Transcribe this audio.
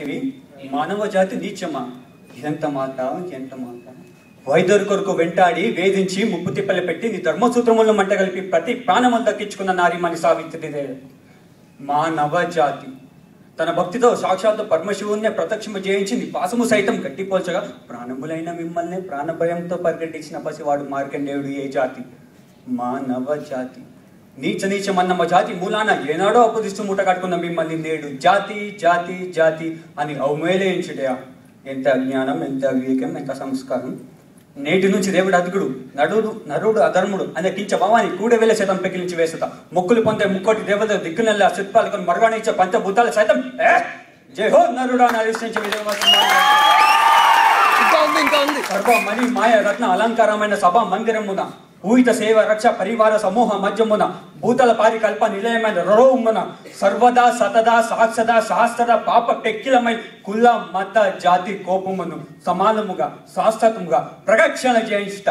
అంటివి మానవ జాతి నీచమా? ఎంత మాట ఎంత మాట! వైద్యుడి కొరకు వెంటాడి వేధించి ముప్పు తిప్పలు పెట్టి నీ ధర్మసూత్రములను మంటగలిపి ప్రతి ప్రాణములు దక్కించుకున్న నారీమణి సావిత్రిదే మానవ జాతి. తన భక్తితో సాక్షాత్తు పరమశివుణ్ణి ప్రత్యక్షము చేయించి నీ పాసము సైతం గట్టిపోల్చగా ప్రాణములైన మిమ్మల్ని ప్రాణభయంతో పరిగెట్టించిన పసివాడు మార్కండేయుడు ఏ జాతి? మానవ జాతి. నీచమన్న జాతి మూలాన ఏనాడో అప్పుదిస్తూ మూట కట్టుకున్న మిమ్మల్ని నేడు జాతి జాతి జాతి అని అవమేళయించుటయా? ఎంత అజ్ఞానం, ఎంత వివేకం, ఎంత సంస్కారం! నేటి నుంచి దేవుడు అదుగుడు, నరుడు అధర్ముడు అనే కించ భావాన్ని కూడవేల శాతం పెకిలించి వేస్తా. మొక్కులు పొందే ముక్కోటి దేవత దిక్కునెల్ల శిల్పాలకు మరగాణించే పంచభూతాల సైతం జై హో నరుడా నరిశించే సర్వ మణి మాయ రత్న అలంకారమైన సభా మందిరమున ఊహిత సేవ రక్ష పరివార సమూహ మధ్యమున భూతల పారికల్ప నిలయమైన రరోమున సర్వదా సతదా సాక్షదా సహస్ర పాప టెక్కిలమై కుల మత జాతి కోపమును సమానముగా శాశ్వతముగా ప్రదక్షిణ చేయించుట.